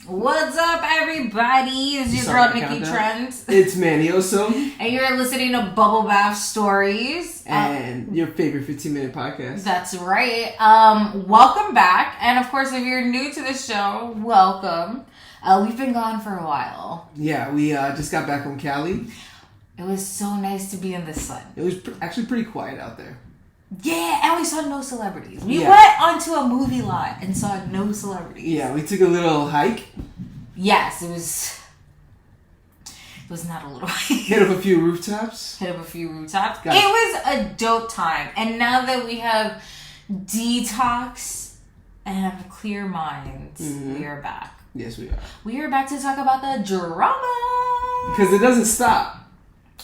What's up, everybody? It's your girl, Nicky Trendz. It's Manny Oso. And you're listening to Bubble Bath Stories. And your favorite 15-minute podcast. That's right. Welcome back. And, of course, if you're new to the show, welcome. We've been gone for a while. Yeah, we just got back from Cali. It was so nice to be in the sun. It was actually pretty quiet out there. Yeah, and we saw no celebrities. We went onto a movie lot and saw no celebrities. Yeah, we took a little hike. Yes, it was not a little hike. Hit up a few rooftops. It was a dope time. And now that we have detox and have clear minds, we are back. Yes, we are. We are back to talk about the drama. Because it doesn't stop.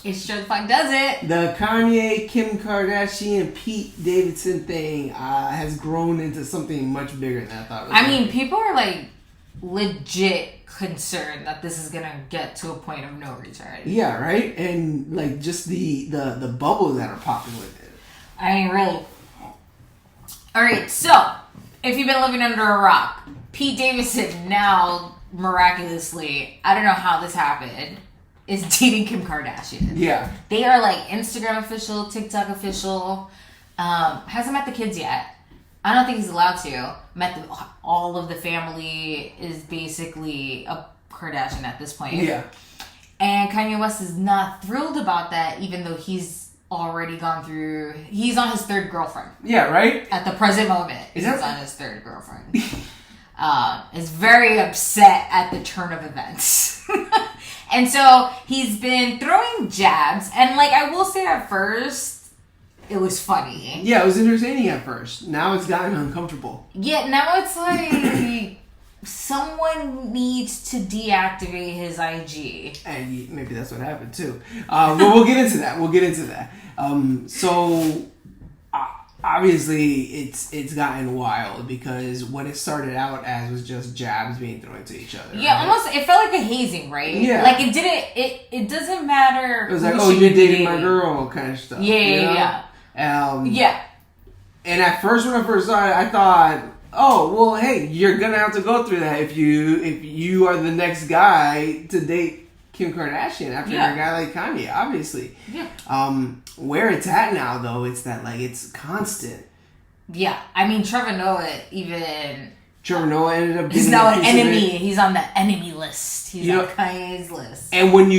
It sure the fuck does it. The Kanye, Kim Kardashian, Pete Davidson thing has grown into something much bigger than I thought it was. I mean, people are like legit concerned that this is gonna get to a point of no return. Yeah, right? And like just the bubbles that are popping with it. I mean, really. Alright, so if you've been living under a rock, Pete Davidson now miraculously, I don't know how this happened, is dating Kim Kardashian. Yeah. They are like Instagram official, TikTok official. Hasn't met the kids yet. I don't think he's allowed to. All of the family is basically a Kardashian at this point. Yeah. And Kanye West is not thrilled about that, even though he's already gone through... He's on his third girlfriend. Yeah, right? At the present moment, he's on his third girlfriend. Is very upset at the turn of events. And so he's been throwing jabs. And like, I will say at first, it was funny. Yeah, it was entertaining at first. Now it's gotten uncomfortable. Yeah, now it's like someone needs to deactivate his IG. And maybe that's what happened too. But we'll get into that. So obviously it's gotten wild because what it started out as was just jabs being thrown to each other. Yeah, right? Almost. It felt like a hazing, right? Yeah. Like it didn't. It doesn't matter. It was like, oh, you're dating my girl, kind of stuff. Yeah, you know? yeah. Yeah. And at first, when I first saw it, I thought, oh, well, hey, you're gonna have to go through that if you are the next guy to date Kim Kardashian after a guy like Kanye, obviously. Yeah. Where it's at now, though, it's that like it's constant. Yeah, I mean Trevor Noah ended up. He's now an enemy. He's on the enemy list. He's on Kanye's list. And when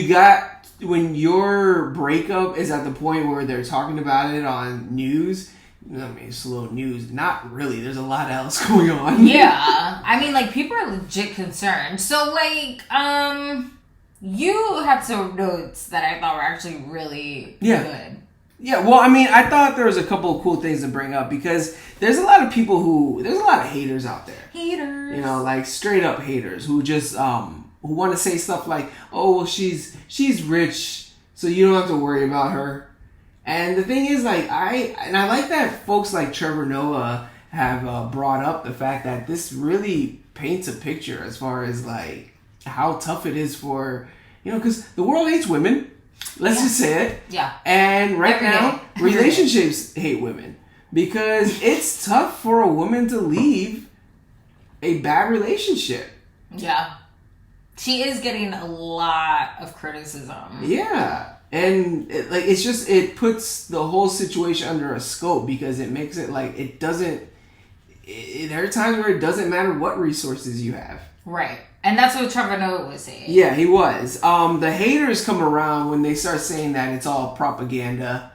your breakup is at the point where they're talking about it on news. I mean, slow news. Not really. There's a lot else going on. Yeah, I mean, like people are legit concerned. So like, you had some notes that I thought were actually really good. Yeah, well, I mean, I thought there was a couple of cool things to bring up because there's a lot of haters out there. Haters. You know, like straight up haters who just, who want to say stuff like, oh, well, she's rich, so you don't have to worry about her. And the thing is, like, I like that folks like Trevor Noah have brought up the fact that this really paints a picture as far as, like, how tough it is for, you know, because the world hates women. Let's just say it. Yeah. And now, relationships hate women. Because it's tough for a woman to leave a bad relationship. Yeah. She is getting a lot of criticism. Yeah. And, it puts the whole situation under a scope because it makes it like it doesn't... there are times where it doesn't matter what resources you have. Right. And that's what Trevor Noah was saying. Yeah, he was. The haters come around when they start saying that it's all propaganda.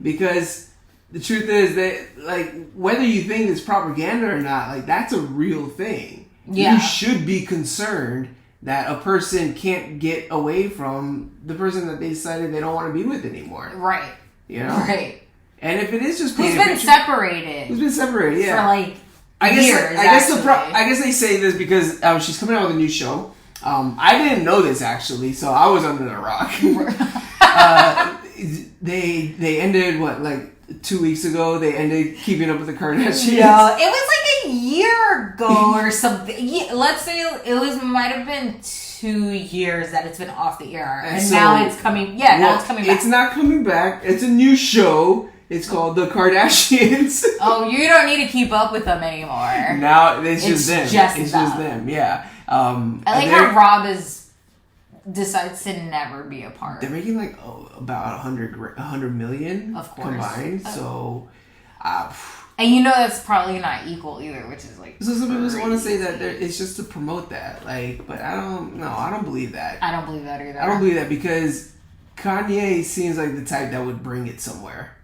Because the truth is that, like, whether you think it's propaganda or not, like, that's a real thing. Yeah. You should be concerned that a person can't get away from the person that they decided they don't want to be with anymore. Right. You know? Right. And if it is just... Who's been separated, yeah. For, like... I guess they say this because she's coming out with a new show. I didn't know this actually, so I was under the rock. They ended 2 weeks ago. They ended Keeping Up with the Kardashians. Yeah, it was like a year ago or something. Yeah, let's say it might have been 2 years that it's been off the air, and so, now it's coming. Yeah, now it's coming back. It's not coming back. It's a new show. It's called The Kardashians. Oh, you don't need to keep up with them anymore. Now it's just them. Just them, yeah. I like how Rob decides to never be a part. They're making like about 100 million, of course, combined. So, and you know that's probably not equal either, which is like. So some people just want to say that it's just to promote that, like, but I don't believe that. I don't believe that either. I don't believe that because Kanye seems like the type that would bring it somewhere.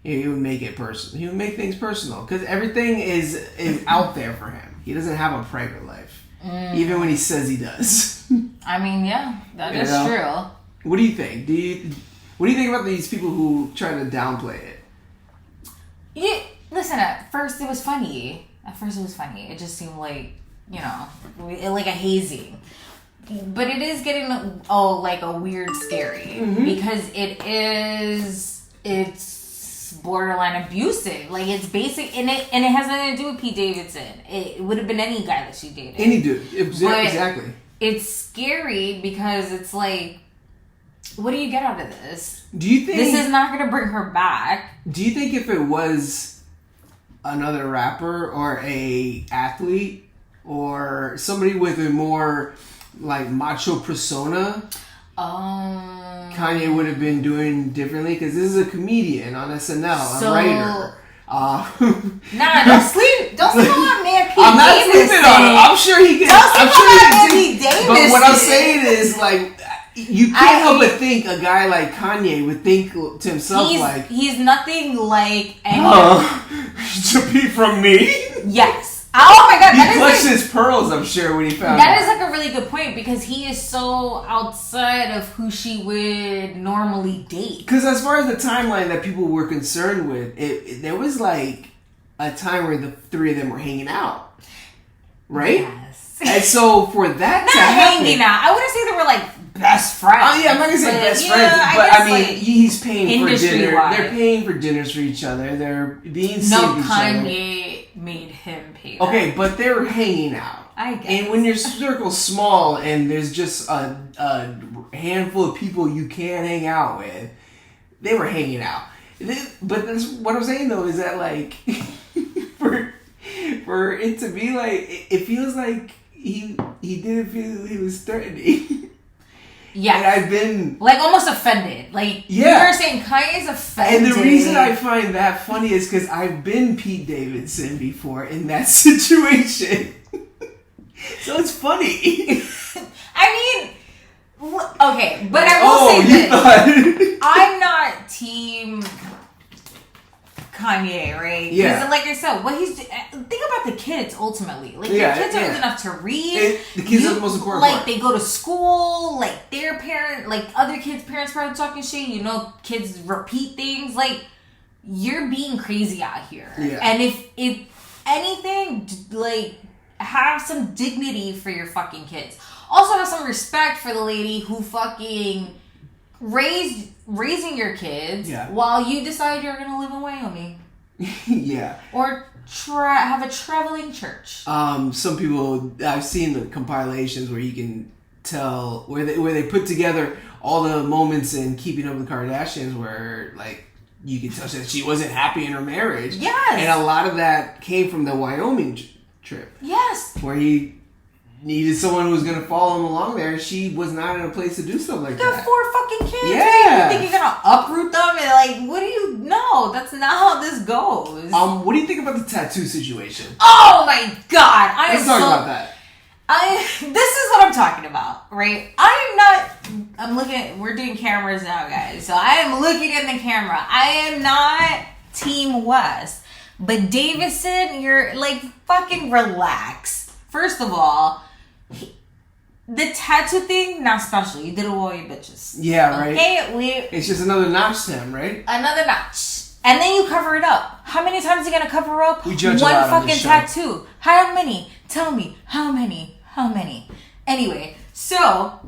He would make it personal. He would make things personal because everything is out there for him. He doesn't have a private life, even when he says he does. I mean, yeah, that is true. What do you think? What do you think about these people who try to downplay it? Yeah, listen. At first, it was funny. It just seemed like like a hazing. But it is getting like a weird scary because it's borderline abusive. Like it's basic and it has nothing to do with Pete Davidson. It would have been any guy that she dated. Any dude. Exactly. It's scary because it's like, what do you get out of this? Do you think this is not going to bring her back? Do you think if it was another rapper or a athlete or somebody with a more like macho persona, Kanye would have been doing differently? Because this is a comedian on SNL, a writer. Nah, don't sleep on man Pete I'm not Davidson. sleeping on him. I'm sure he can. Don't sleep on Pete Davidson. But what I'm saying is, like, you can't help but think a guy like Kanye would think to himself, he's nothing like to be from me. Yes. Oh my god, he clutched his pearls, I'm sure, when he found that out. Is like a really good point because he is so outside of who she would normally date. Because as far as the timeline that people were concerned with, there was like a time where the three of them were hanging out, right? Yes. And so for that not to happen, hanging out, I wouldn't say they were like best friends. Oh yeah, I'm not gonna say best friends, but I mean, like, he's paying for dinner. They're paying for dinners for each other. They're being seen with each other. Kanye made him pay. Okay, but they're hanging out. I guess. And when your circle's small and there's just a handful of people you can hang out with, they were hanging out. But that's what I'm saying though is that like for it to be like it feels like he didn't feel he was threatening. Yeah, and I've been like almost offended. Like you were saying, Kanye's offended. And the reason I find that funny is because I've been Pete Davidson before in that situation, so it's funny. I mean, okay, but I will say this: I'm not team Kanye, right? Yeah. Because like I said, what he's think about the kids ultimately. Like your kids are old enough to read. The kids are the most important part. Like they go to school. Like their parent, like other kids' parents probably talking shit. You know, kids repeat things. Like you're being crazy out here. Yeah. And if anything, like have some dignity for your fucking kids. Also have some respect for the lady who fucking raising your kids while you decide you're going to live in Wyoming. Yeah. Or have a traveling church. Some people, I've seen the compilations where you can tell, where they put together all the moments in Keeping Up with the Kardashians where, like, you could tell that she wasn't happy in her marriage. Yes. And a lot of that came from the Wyoming trip. Yes. Where he needed someone who was going to follow him along there. She was not in a place to do something like that. You got 4 fucking kids. Yeah. You think you're going to uproot them? And like, what do you know? That's not how this goes. What do you think about the tattoo situation? Oh my god. Let's talk about that. This is what I'm talking about, right? We're doing cameras now, guys. So I am looking in the camera. I am not Team West. But Davidson, you're like, fucking relax. First of all, the tattoo thing, not special. You did it with all your bitches. Yeah, right. Okay, it's just another notch to him, right? Another notch. And then you cover it up. How many times are you gonna cover up we judge one a lot fucking on this show. tattoo? How many? Tell me. How many? Anyway, so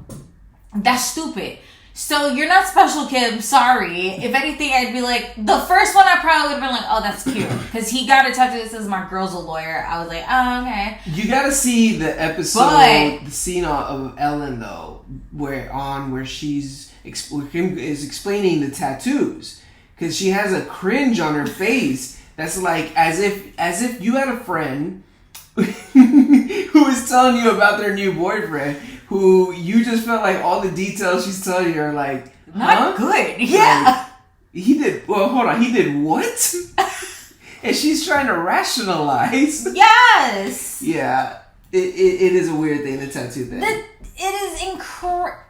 that's stupid. So you're not special, Kim. Sorry. If anything, I'd be like, the first one I probably would have been like, oh, that's cute. Because he got a tattoo that says my girl's a lawyer. I was like, oh, okay. You gotta see the episode, the scene of Ellen, though, where she's is explaining the tattoos. Because she has a cringe on her face that's like as if you had a friend who is telling you about their new boyfriend, who you just felt like all the details she's telling you are like, not good. Yeah. Like, he did what? And she's trying to rationalize. Yes. Yeah. It is a weird thing, the tattoo thing. It is incredible.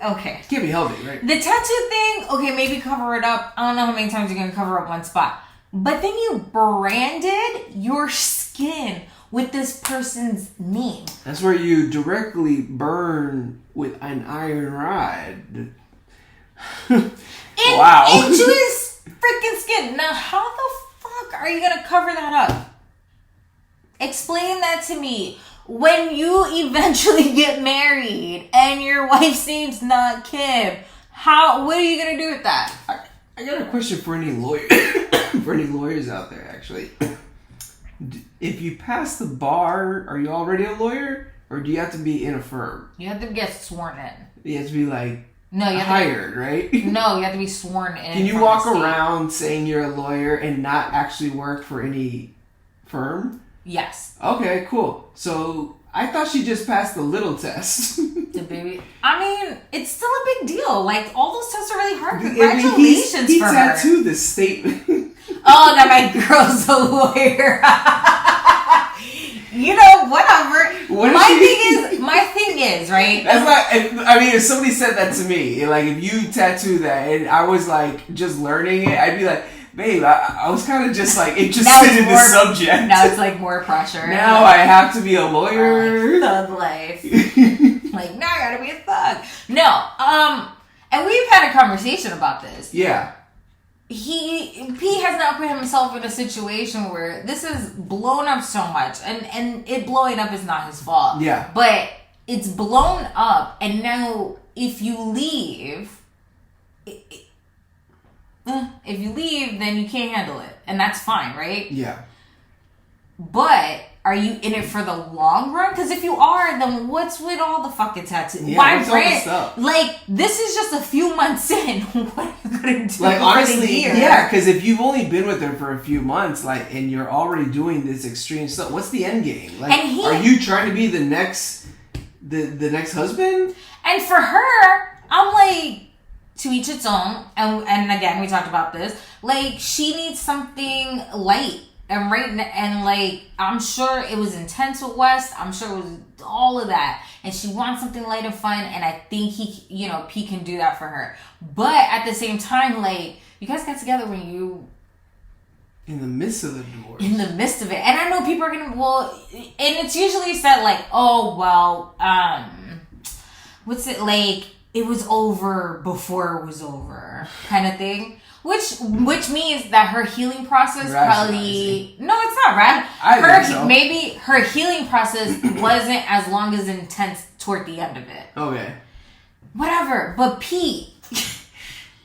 Okay. It can't be healthy, right? The tattoo thing, okay, maybe cover it up. I don't know how many times you're going to cover up one spot. But then you branded your skin with this person's name. That's where you directly burn with an iron rod. Wow. Into his freaking skin. Now, how the fuck are you going to cover that up? Explain that to me. When you eventually get married and your wife's name's not Kim, what are you going to do with that? I got a question for any lawyer, for any lawyers out there, actually. If you pass the bar, are you already a lawyer? Or do you have to be in a firm? You have to get sworn in. You have to be like you have hired, right? No, you have to be sworn in. Can you walk around saying you're a lawyer and not actually work for any firm? Yes. Okay, cool. So I thought she just passed the little test. The baby. I mean, it's still a big deal. Like, all those tests are really hard. Congratulations he for her. He tattooed the statement. Oh, now my girl's a lawyer. You know, whatever. My thing is, right? That's not. I mean, if somebody said that to me, like if you tattoo that, and I was like just learning it, I'd be like, babe, I was kind of just like interested in the subject. Now it's like more pressure. Now I have to be a lawyer. Thug life. Like, now I gotta be a thug. No, and we've had a conversation about this. Yeah. Pete has now put himself in a situation where this is blown up so much, and it blowing up is not his fault. Yeah. But it's blown up, and now if you leave, then you can't handle it, and that's fine, right? Yeah. But are you in it for the long run? Because if you are, then what's with all the fucking tattoos? Yeah, what's all the stuff? Like, this is just a few months in. What are you gonna do? Like, honestly, for the year? yeah. Because if you've only been with her for a few months, like, and you're already doing this extreme stuff, what's the end game? Like, are you trying to be the next husband? And for her, I'm like, to each its own. And again, we talked about this. Like, she needs something light. And like, I'm sure it was intense with West. I'm sure it was all of that. And she wants something light and fun. And I think Pete can do that for her. But at the same time, like, you guys got together when you... In the midst of the divorce. In the midst of it. And I know people are going to... and it's usually said like, oh, well, what's it like? It was over before it was over kind of thing. Which means that her healing process probably... No, it's not rad. Maybe her healing process wasn't as long as intense toward the end of it. Okay. Whatever. But Pete,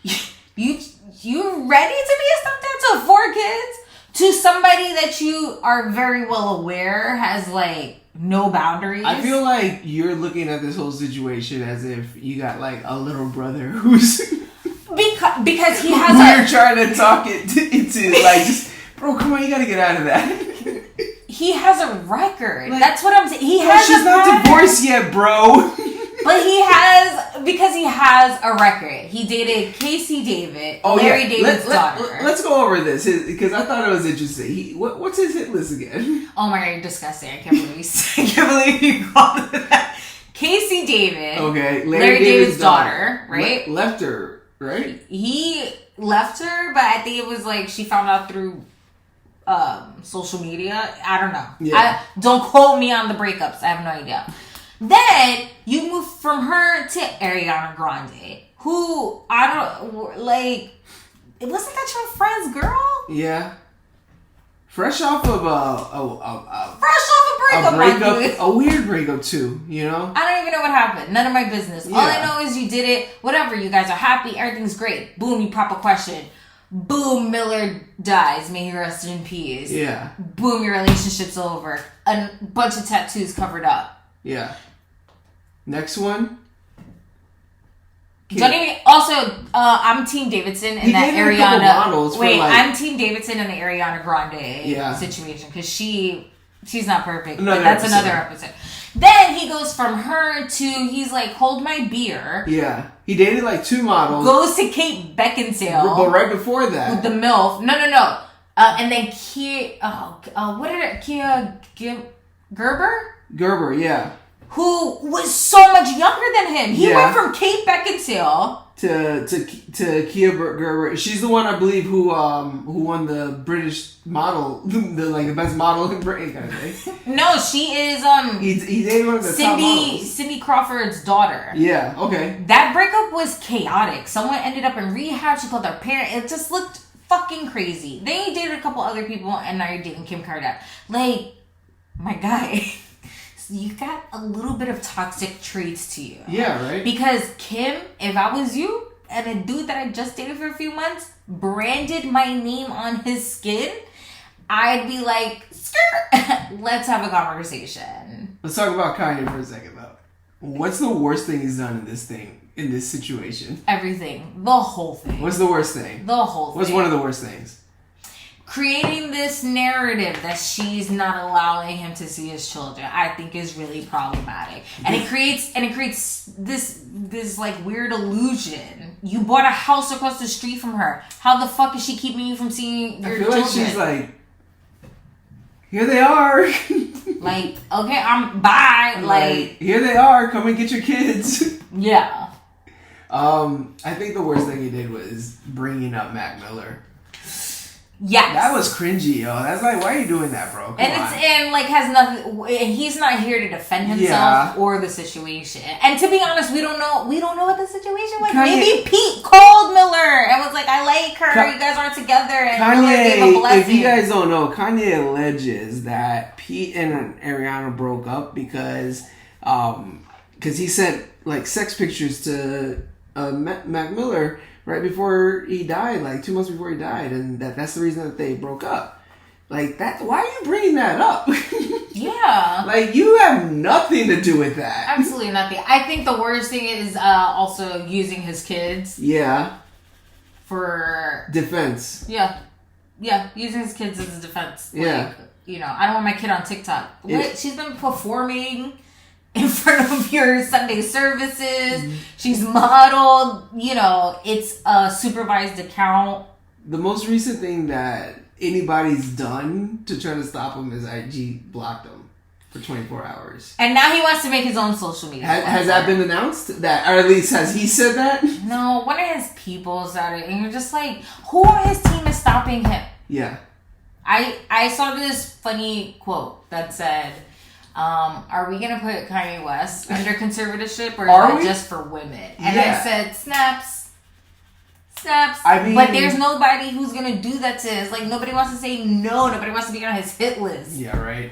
you ready to be a stepdad to 4 kids? To somebody that you are very well aware has, like, no boundaries? I feel like you're looking at this whole situation as if you got, like, a little brother who's... Because he has We're trying to talk it into, like, just, bro, come on, you gotta get out of that. He has a record. Like, that's what I'm saying. She's not divorced yet, bro. But because he has a record. He dated Casey David, Larry David's daughter. Let's go over this, because I thought it was interesting. What's his hit list again? Oh my god, you're disgusting. I can't believe you called it that. Casey David. Okay. Larry David's daughter, right? Left her. Right? He left her, but I think it was like she found out through social media. I don't know. Yeah. Don't quote me on the breakups. I have no idea. Then you move from her to Ariana Grande, who wasn't that your friend's girl? Yeah. Fresh off of a weird breakup too, you know? I don't even know what happened. None of my business. Yeah. All I know is you did it. Whatever. You guys are happy. Everything's great. Boom, you pop a question. Boom, Miller dies. May he rest in peace. Yeah. Boom, your relationship's over. A bunch of tattoos covered up. Yeah. Next one. Don't get me. Also, I'm Team Davidson in that Ariana. Wait, I'm Team Davidson in the Ariana Grande situation because she's not perfect. But that's another episode. Then he goes from her to he's like, hold my beer. Yeah, he dated like 2 models. Goes to Kate Beckinsale, but right before that, with the MILF. No. And then what did it? Kia Gerber. Gerber, yeah. Who was so much younger than him. He went from Kate Beckinsale to Kia Gerber. She's the one I believe who won the British model, the best model in Britain kind of thing. No, she is he dated one of the top models. Cindy Crawford's daughter. Yeah, okay. That breakup was chaotic. Someone ended up in rehab. She called their parent. It just looked fucking crazy. Then he dated a couple other people, and now you're dating Kim Kardashian. Like, my guy. You got a little bit of toxic traits to you. Yeah, right? Because Kim, if I was you and a dude that I just dated for a few months branded my name on his skin, I'd be like, skirt, let's have a conversation. Let's talk about Kanye for a second, though. What's the worst thing he's done in this situation? Everything. The whole thing. What's the worst thing? The whole thing. What's one of the worst things? Creating this narrative that she's not allowing him to see his children, I think is really problematic. And it creates this like weird illusion. You bought a house across the street from her. How the fuck is she keeping you from seeing your children? Like she's like, here they are. Like, okay, I'm bye. Like, here they are. Come and get your kids. Yeah. I think the worst thing he did was bringing up Mac Miller. Yes. That was cringy, yo. That's like, why are you doing that, bro? Has nothing. He's not here to defend himself or the situation. And to be honest, we don't know what the situation was. Maybe Pete called Miller and was like, "I like her. You guys aren't together." And Miller gave a blessing. If you guys don't know, Kanye alleges that Pete and Ariana broke up because he sent like sex pictures to Mac Miller right before he died, like 2 months before he died, and that's the reason that they broke up. Like, that, why are you bringing that up? Yeah. Like, you have nothing to do with that. Absolutely nothing. I think the worst thing is also using his kids. Yeah. For... defense. Yeah. Yeah, using his kids as a defense. Like, I don't want my kid on TikTok. What? She's been performing in front of your Sunday services. Mm-hmm. She's modeled. It's a supervised account. The most recent thing that anybody's done to try to stop him is IG blocked him for 24 hours. And now he wants to make his own social media. Has that been announced? That, or at least has he said that? No, one of his people said it, and you're just like, who on his team is stopping him? Yeah. I saw this funny quote that said, are we going to put Kanye West under conservatorship, or is that just for women? And I said, snaps. I mean, but there's nobody who's going to do that to his. Like, nobody wants to say no. Nobody wants to be on his hit list. Yeah, right.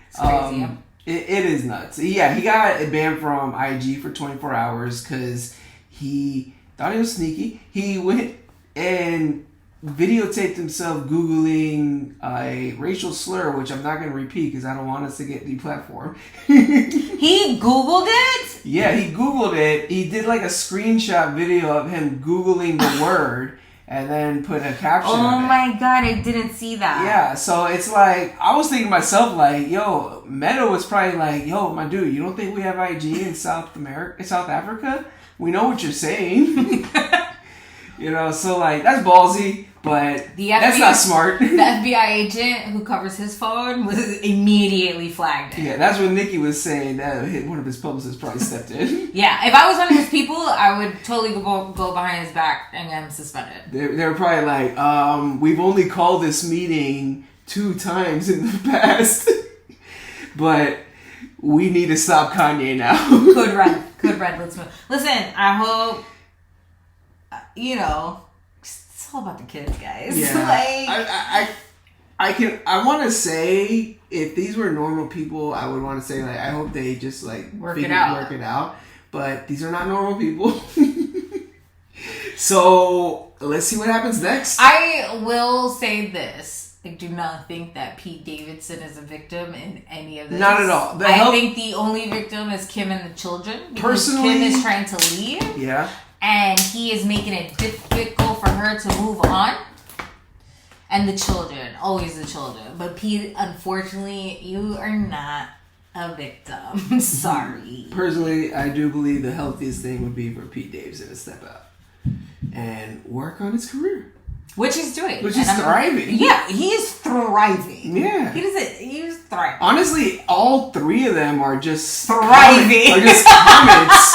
It's crazy. It is nuts. Yeah, he got banned from IG for 24 hours because he thought he was sneaky. He went and videotaped himself Googling a racial slur, which I'm not going to repeat because I don't want us to get deplatformed. He Googled it? Yeah, he Googled it. He did like a screenshot video of him Googling the word and then put a caption on it. Oh my God, I didn't see that. Yeah, so it's like, I was thinking to myself like, yo, Meta was probably like, yo, my dude, you don't think we have IG in South Africa? We know what you're saying. So like, that's ballsy, but that's not smart. The FBI agent who covers his phone was immediately flagged it. Yeah, that's what Nicky was saying. That one of his publicists probably stepped in. Yeah, if I was one of his people, I would totally go behind his back and get him suspended. They were probably like, we've only called this meeting 2 times in the past, but we need to stop Kanye now. Code red, let's move. Listen, I hope... it's all about the kids, guys. Yeah. I want to say, if these were normal people, I would want to say, like, I hope they just, like, work it out. But these are not normal people. So, let's see what happens next. I will say this. I do not think that Pete Davidson is a victim in any of this. Not at all. I think the only victim is Kim and the children. Personally, Kim is trying to leave. Yeah. And he is making it difficult for her to move on. And the children. Always the children. But Pete, unfortunately, you are not a victim. Sorry. Personally, I do believe the healthiest thing would be for Pete Davidson to step out and work on his career. Which he's doing. Which is thriving. Yeah, he is thriving. Yeah. He's thriving. Honestly, all three of them are just thriving. Are just comments.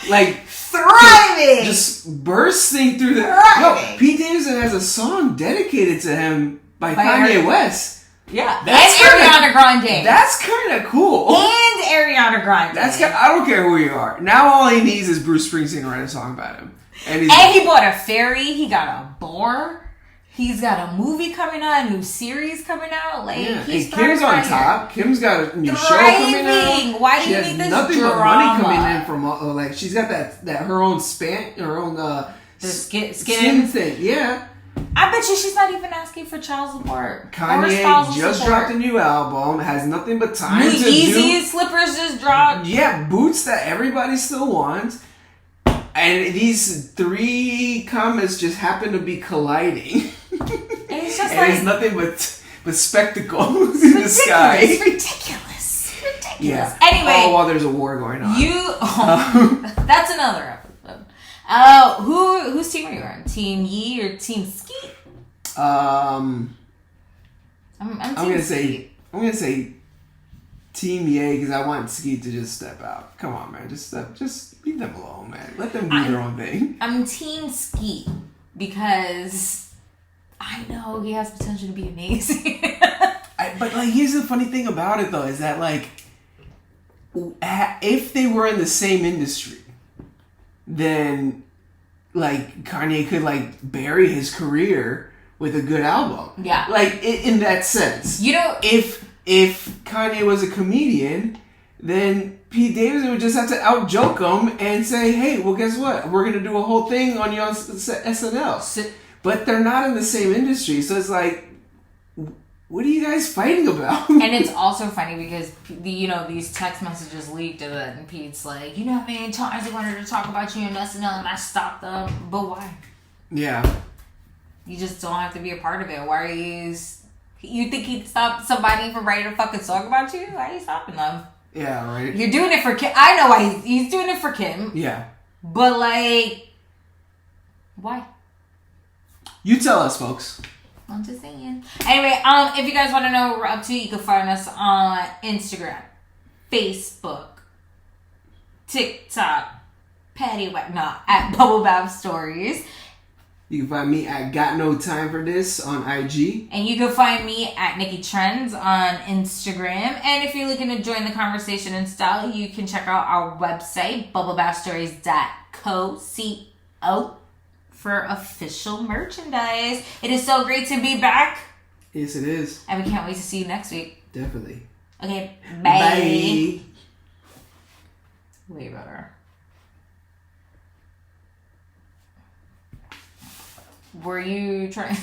Like, thriving. Just bursting through the... Thriving. Yo, Pete Davidson has a song dedicated to him by Kanye West. Yeah. That's Ariana Grande. That's kind of cool. And Ariana Grande. I don't care who you are. Now all he needs is Bruce Springsteen to write a song about him. And he bought a ferry. He got a boar. He's got a movie coming out, a new series coming out. Like, he's Kim's on top. Kim's got a new show coming out. Why do you think there's nothing drama? but money coming in from like she's got that her own the skin thing. Yeah. I bet you she's not even asking for child support. Kanye just dropped a new album. Has nothing but time to Yeezy slippers just dropped. Yeah, boots that everybody still wants. And these three comments just happen to be colliding. It's just it's nothing but spectacles in the sky. It's ridiculous. Yeah. Anyway. All while there's a war going on. That's another episode. Whose team are you on? Team Yee or Team Skeet? I'm gonna Skeet. say Team Ye because I want Skeet to just step out. Come on, man, just leave them alone, man. Let them do their own thing. I'm Team Skeet because I know he has potential to be amazing. But like, here's the funny thing about it though is that like, if they were in the same industry, then like Kanye could like bury his career with a good album. Yeah. Like in that sense. You know, if Kanye was a comedian, then Pete Davidson would just have to out-joke him and say, hey, well, guess what? We're going to do a whole thing on you on SNL. But they're not in the same industry, so it's like, what are you guys fighting about? And it's also funny because, these text messages leaked and Pete's like, you know how many times I wanted to talk about you on SNL and I stopped them? But why? Yeah. You just don't have to be a part of it. Why are you... You think he'd stop somebody from writing a fucking song about you? Why are you stopping them? Yeah, right. You're doing it for Kim. I know why he's doing it for Kim. Yeah. But, like, why? You tell us, folks. I'm just saying. Anyway, if you guys want to know what we're up to, you can find us on Instagram, Facebook, TikTok, at Bubble Bath Stories. You can find me at Got No Time For This on IG. And you can find me at Nicky Trendz on Instagram. And if you're looking to join the conversation in style, you can check out our website, bubblebathstories.co for official merchandise. It is so great to be back. Yes, it is. And we can't wait to see you next week. Definitely. Okay, bye. Bye. Way better. Were you trying...